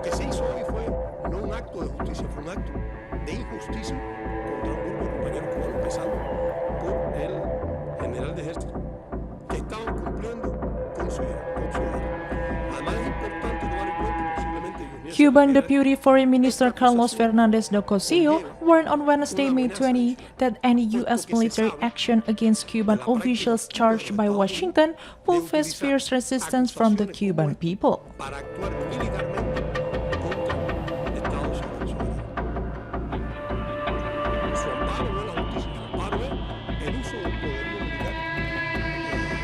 que se hizo hoy fue no un acto de justicia, fue un acto de injusticia contra un grupo de compañeros cubanos, empezando por el general de ejército, que estaban cumpliendo con su deber. Además es importante tomar en cuenta posiblemente Cuban Deputy Foreign Minister Carlos Fernandez de Cossio warned on Wednesday, May 20, that any U.S. military action against Cuban officials charged by Washington will face fierce resistance from the Cuban people. para actuar militarmente contra Estados Unidos. Su amparo no es la justicia, su amparo es el uso del poderío militar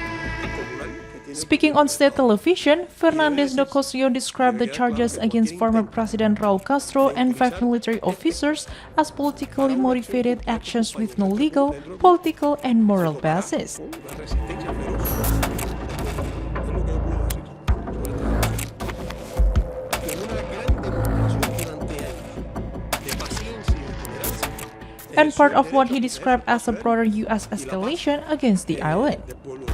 popular que tiene. Speaking on state television, Fernandez de Cossio described the charges against former President Raul Castro and 5 military officers as politically motivated actions with no legal, political, and moral basis. Una resistencia feroz. Es lo que yo puedo decir. Con una gran demostración durante años de paciencia y de tolerancia. And part of what he described as a broader U.S. escalation against the island. Del pueblo.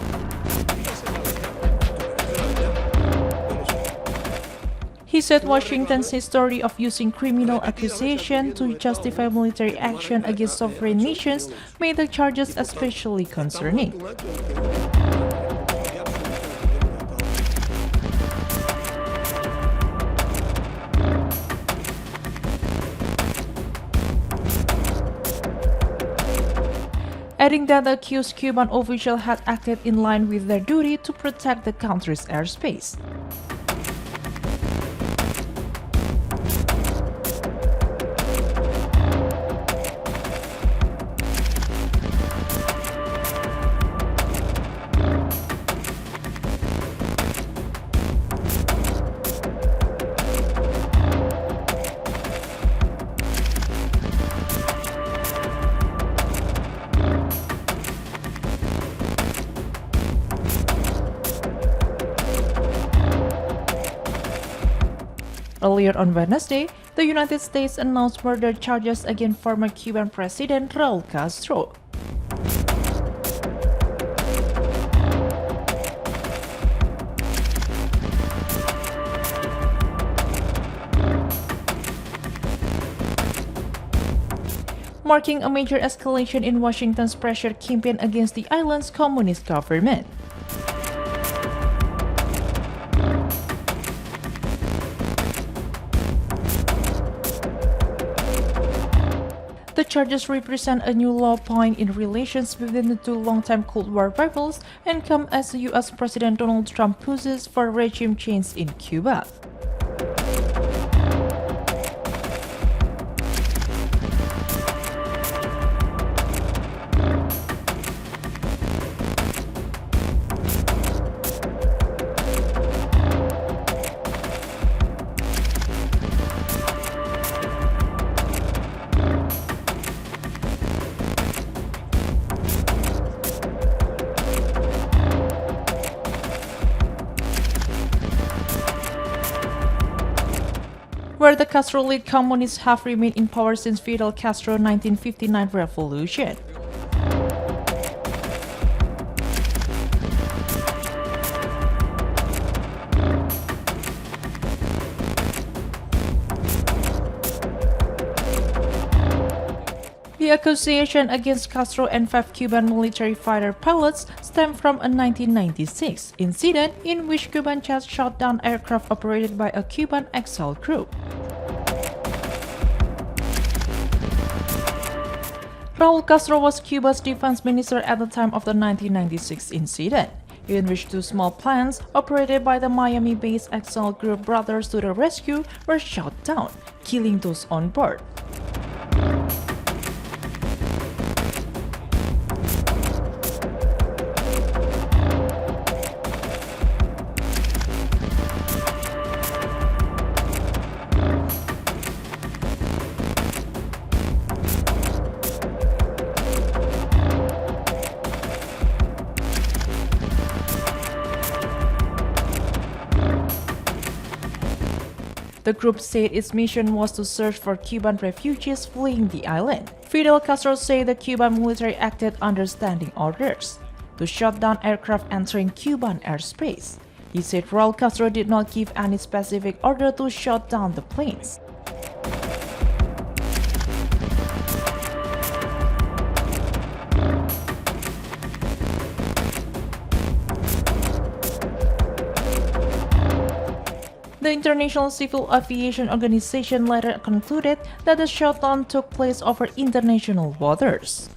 He said Washington's history of using criminal accusation to justify military action against sovereign nations made the charges especially concerning. Adding that the accused Cuban official had acted in line with their duty to protect the country's airspace. Earlier on Wednesday, the United States announced murder charges against former Cuban President Raul Castro. Marking a major escalation in Washington's pressure campaign against the island's communist government. The charges represent a new low point in relations between the two longtime Cold War rivals and come as U.S. President Donald Trump pushes for regime change in Cuba. Where the Castro-led communists have remained in power since Fidel Castro's 1959 revolution. The accusation against Castro and 5 Cuban military fighter pilots stem from a 1996 incident in which Cuban jets shot down aircraft operated by a Cuban exile group. Raul Castro was Cuba's defense minister at the time of the 1996 incident, in which 2 small planes operated by the Miami-based exile group Brothers to the Rescue were shot down, killing those on board. The group said its mission was to search for Cuban refugees fleeing the island. Fidel Castro said the Cuban military acted under standing orders to shut down aircraft entering Cuban airspace. He said Raul Castro did not give any specific order to shut down the planes. The International Civil Aviation Organization later concluded that the shutdown took place over international waters.